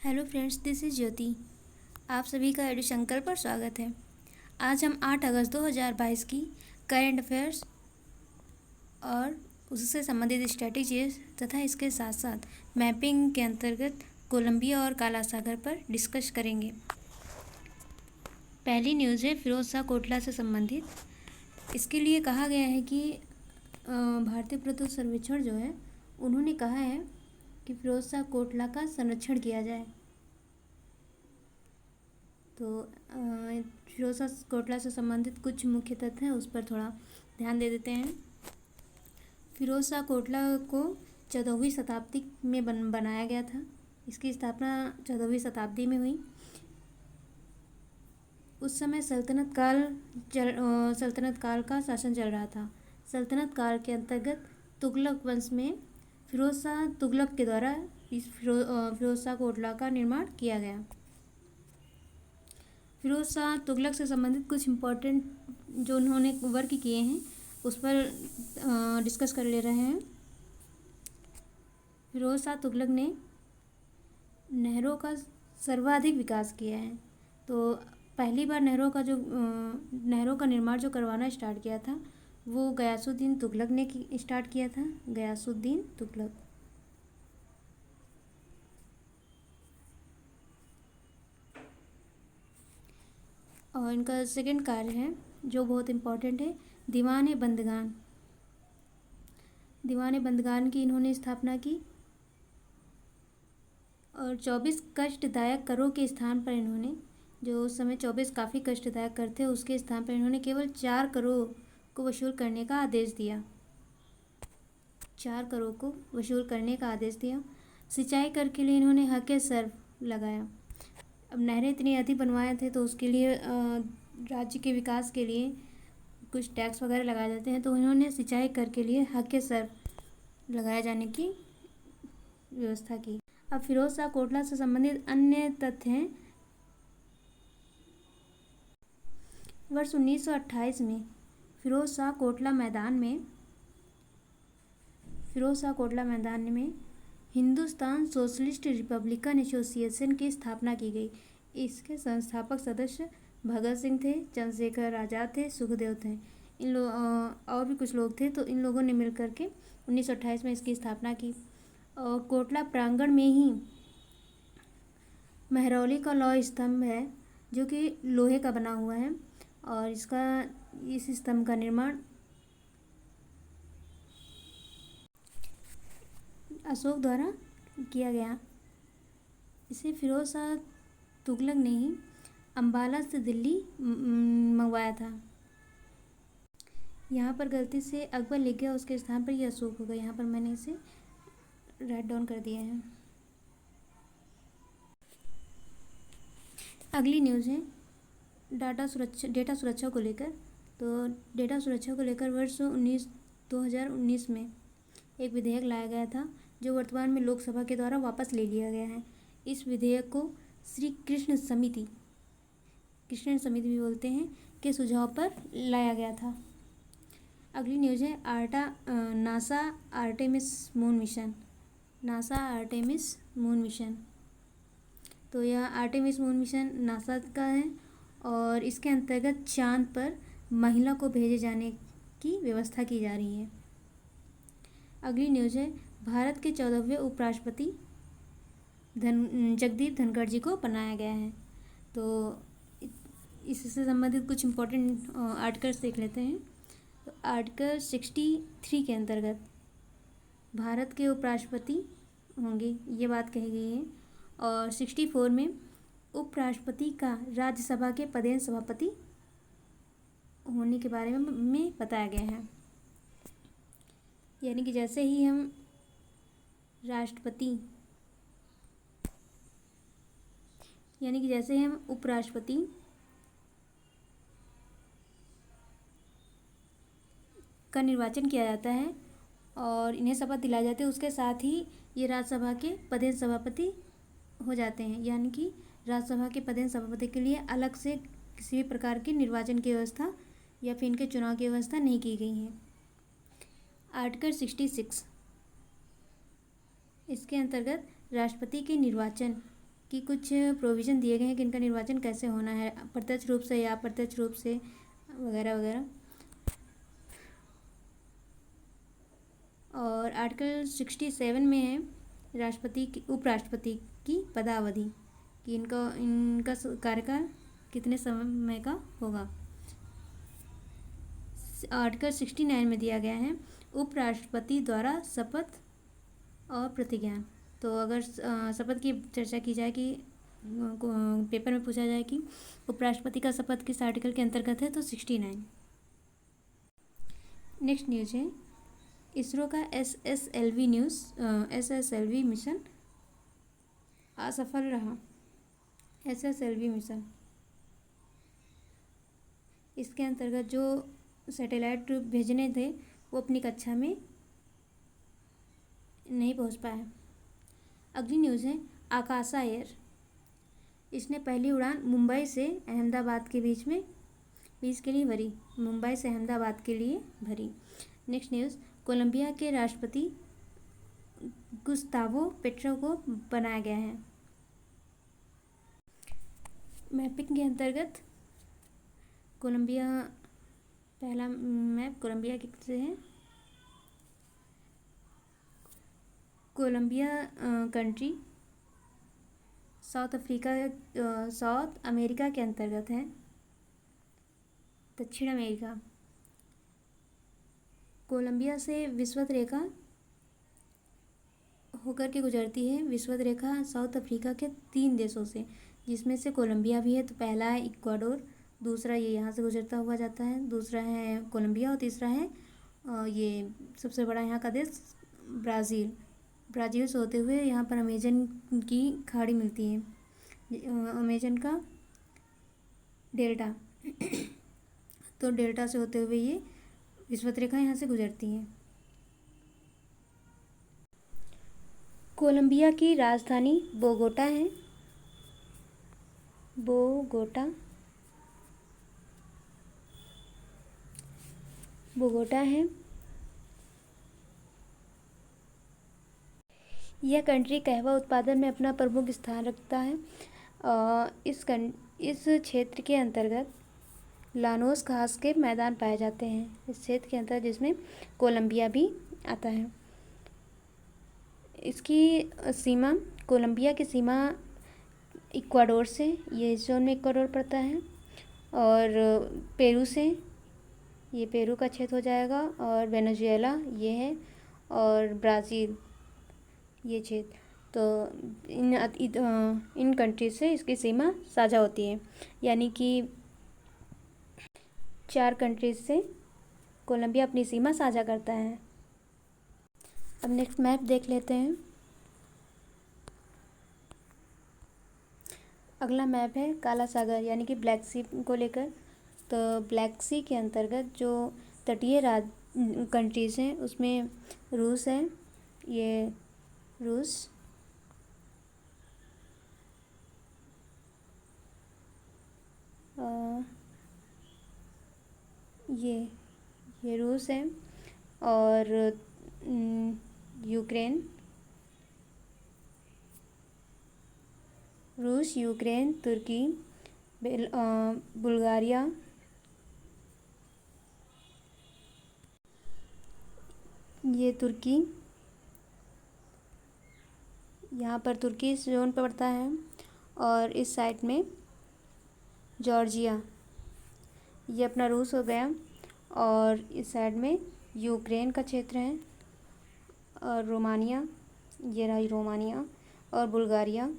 Hello friends, this is ज्योति। आप सभी का एडुशंकर पर स्वागत है। आज हम 8 अगस्त 2022 की करंट अफेयर्स और उससे संबंधित स्ट्रेटजीज तथा इसके साथ साथ मैपिंग के अंतर्गत कोलंबिया और काला सागर पर डिस्कस करेंगे। पहली न्यूज़ है फिरोज शाह कोटला से संबंधित। इसके लिए कहा गया है कि भारतीय पुरातत्व सर्वेक्षण जो है उन्होंने कहा है कि फिरोज शाह कोटला का संरक्षण किया जाए। तो फिरोज शाह कोटला से संबंधित कुछ मुख्य तथ्य हैं, उस पर थोड़ा ध्यान दे देते हैं। फिरोज शाह कोटला को 14वीं शताब्दी में बनाया गया था। इसकी स्थापना 14वीं शताब्दी में हुई। उस समय सल्तनत काल का शासन चल रहा था। सल्तनत काल के अंतर्गत तुगलक वंश में फिरोज शाह तुगलक के द्वारा इस फिरोज शाह कोटला का निर्माण किया गया। फिरोज शाह तुगलक से संबंधित कुछ इम्पोर्टेंट जो उन्होंने वर्क किए हैं उस पर डिस्कस कर ले रहे हैं। फिरोज शाह तुगलक ने नहरों का सर्वाधिक विकास किया है। तो पहली बार नहरों का निर्माण जो करवाना स्टार्ट किया था वो गयासुद्दीन तुगलक ने स्टार्ट किया था। गयासुद्दीन तुगलक। और इनका सेकंड कार्य है जो बहुत इम्पोर्टेंट है, दीवान बंदगान। दीवान बंदगान की इन्होंने स्थापना की और 24 कष्टदायक करों के स्थान पर इन्होंने, जो उस समय 24 काफ़ी कष्टदायक कर थे, उसके स्थान पर इन्होंने केवल 4 करों को वसूल करने का आदेश दिया। 4 करोड़ को वसूल करने का आदेश दिया। सिंचाई कर के लिए इन्होंने हक सर्व लगाया। अब नहरें इतनी अधिक बनवाए थे तो उसके लिए राज्य के विकास के लिए कुछ टैक्स वगैरह लगाए जाते हैं, तो इन्होंने सिंचाई कर के लिए हक सर्व लगाए जाने की व्यवस्था की। अब फिरोज शाह कोटला से संबंधित अन्य तथ्य हैं। वर्ष 1928 में फिरोज शाह कोटला मैदान में हिंदुस्तान सोशलिस्ट रिपब्लिकन एसोसिएशन की स्थापना की गई। इसके संस्थापक सदस्य भगत सिंह थे, चंद्रशेखर आज़ाद थे, सुखदेव थे, और भी कुछ लोग थे। तो इन लोगों ने मिलकर के 1928 में इसकी स्थापना की। और कोटला प्रांगण में ही महरौली का लौह स्तंभ है जो कि लोहे का बना हुआ है और इस स्तंभ का निर्माण अशोक द्वारा किया गया। इसे फिरोज शाह तुगलक ने ही अम्बाला से दिल्ली मंगवाया था। यहाँ पर गलती से अकबर लिख गया, उसके स्थान पर यह अशोक होगा। यहाँ पर मैंने इसे राइट डाउन कर दिया है। अगली न्यूज़ है डेटा सुरक्षा को लेकर। तो डेटा सुरक्षा को लेकर वर्ष 2019 में एक विधेयक लाया गया था जो वर्तमान में लोकसभा के द्वारा वापस ले लिया गया है। इस विधेयक को श्री कृष्ण समिति भी बोलते हैं के सुझाव पर लाया गया था। अगली न्यूज़ है नासा आर्टेमिस मून मिशन। तो यह आर्टेमिस मून मिशन नासा का है और इसके अंतर्गत चांद पर महिला को भेजे जाने की व्यवस्था की जा रही है। अगली न्यूज़ है भारत के 14वें उपराष्ट्रपति जगदीप धनखड़ जी को बनाया गया है। तो इससे संबंधित कुछ इम्पोर्टेंट आर्टिकल्स देख लेते हैं। तो आर्टिकल 63 के अंतर्गत भारत के उपराष्ट्रपति होंगे, ये बात कही गई है। और 64 में उपराष्ट्रपति का राज्यसभा के पदेन सभापति होने के बारे में बताया गया है। यानी कि जैसे ही हम उपराष्ट्रपति का निर्वाचन किया जाता है और इन्हें शपथ दिलाई जाती है, उसके साथ ही ये राज्यसभा के पदेन सभापति हो जाते हैं। यानी कि राज्यसभा के पदेन सभापति के लिए अलग से किसी भी प्रकार की निर्वाचन की व्यवस्था या फिर इनके चुनाव की व्यवस्था नहीं की गई है। आर्टिकल 66 इसके अंतर्गत राष्ट्रपति के निर्वाचन कि कुछ प्रोविज़न दिए गए हैं कि इनका निर्वाचन कैसे होना है, प्रत्यक्ष रूप से या अप्रत्यक्ष रूप से, वगैरह वगैरह। और आर्टिकल 67 में है राष्ट्रपति की, उपराष्ट्रपति की पदावधि, कि इनका कार्यकाल कितने समय का होगा। आर्टिकल 69 में दिया गया है उपराष्ट्रपति द्वारा शपथ और प्रतिज्ञा। तो अगर शपथ की चर्चा की जाए कि पेपर में पूछा जाए कि उपराष्ट्रपति का शपथ किस आर्टिकल के अंतर्गत है, तो 69। नेक्स्ट न्यूज है इसरो का एसएसएलवी मिशन असफल रहा। एसएसएलवी मिशन, इसके अंतर्गत जो सैटेलाइट भेजने थे वो अपनी कक्षा में नहीं पहुंच पाया। अगली न्यूज़ है आकाशा एयर, इसने पहली उड़ान मुंबई से अहमदाबाद के बीच के लिए भरी। मुंबई से अहमदाबाद के लिए भरी। नेक्स्ट न्यूज़ कोलंबिया के राष्ट्रपति गुस्तावो पेट्रो को बनाया गया है। मैपिंग के अंतर्गत कोलंबिया, पहला मैप कोलंबिया से है। कोलंबिया कंट्री साउथ अमेरिका के अंतर्गत है, दक्षिण अमेरिका। कोलंबिया से विषुवत रेखा होकर के गुजरती है। विषुवत रेखा साउथ अफ्रीका के 3 देशों से, जिसमें से कोलंबिया भी है। तो पहला है इक्वाडोर, दूसरा ये यहाँ से गुजरता हुआ जाता है, दूसरा है कोलंबिया, और तीसरा है ये सबसे बड़ा यहाँ का देश ब्राज़ील। ब्राज़ील से होते हुए यहाँ पर अमेजन की खाड़ी मिलती है, अमेजन का डेल्टा। तो डेल्टा से होते हुए ये विषुवत रेखा यहाँ से गुजरती है। कोलंबिया की राजधानी बोगोटा है। बोगोटा है। यह कंट्री कहवा उत्पादन में अपना प्रमुख स्थान रखता है। इस क्षेत्र के अंतर्गत लानोस घास के मैदान पाए जाते हैं। इस क्षेत्र के अंतर्गत जिसमें कोलंबिया भी आता है। इसकी सीमा, कोलंबिया की सीमा इक्वाडोर से, ये जोन में इक्वाडोर पड़ता है, और पेरू से, ये पेरू का क्षेत्र हो जाएगा, और वेनेजुएला ये है, और ब्राज़ील ये क्षेत्र। तो इन कंट्री से इसकी सीमा साझा होती है, यानी कि 4 कंट्रीज से कोलंबिया अपनी सीमा साझा करता है। अब नेक्स्ट मैप देख लेते हैं। अगला मैप है काला सागर, यानी कि ब्लैक सी को लेकर। तो ब्लैक सी के अंतर्गत जो तटीय कंट्रीज़ हैं उसमें रूस है, ये रूस, ये रूस है, और यूक्रेन, रूस, यूक्रेन, तुर्की, बुल्गारिया, ये तुर्की, यहाँ पर तुर्की इस जोन पर पड़ता है, और इस साइड में जॉर्जिया, ये अपना रूस हो गया, और इस साइड में यूक्रेन का क्षेत्र है, और रोमानिया, ये रही रोमानिया, और बुल्गारिया।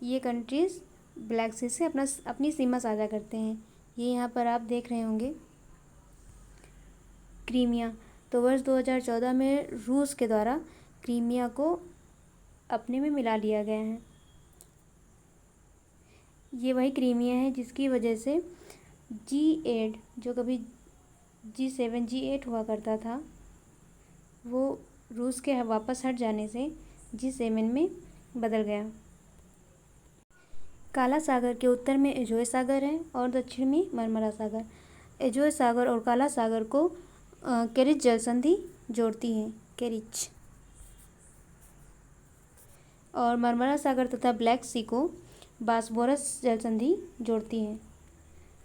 ये कंट्रीज़ ब्लैक सी से अपनी सीमा साझा करते हैं। ये यहाँ पर आप देख रहे होंगे क्रीमिया। तो वर्ष 2014 में रूस के द्वारा क्रीमिया को अपने में मिला लिया गया है। ये वही क्रीमिया है जिसकी वजह से G8, जो कभी G7 G8 हुआ करता था, वो रूस के वापस हट जाने से G7 में बदल गया। काला सागर के उत्तर में एजोय सागर है, और दक्षिण में मरमरा सागर। एजोय सागर और काला सागर को केरिच जल संधि जोड़ती है। केरिच। और मरमरा सागर तथा ब्लैक सी को बॉस्फोरस जल संधि जोड़ती है।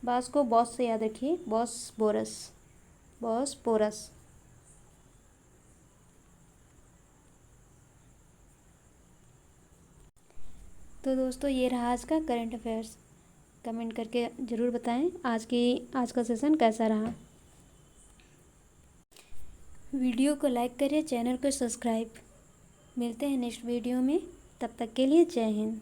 बास को बॉस से याद रखिए, बॉस्फोरस, बॉस्फोरस। तो दोस्तों ये रहा आज का करंट अफेयर्स। कमेंट करके ज़रूर बताएं आज का सेशन कैसा रहा। वीडियो को लाइक करिए, चैनल को सब्सक्राइब। मिलते हैं नेक्स्ट वीडियो में, तब तक के लिए जय हिंद।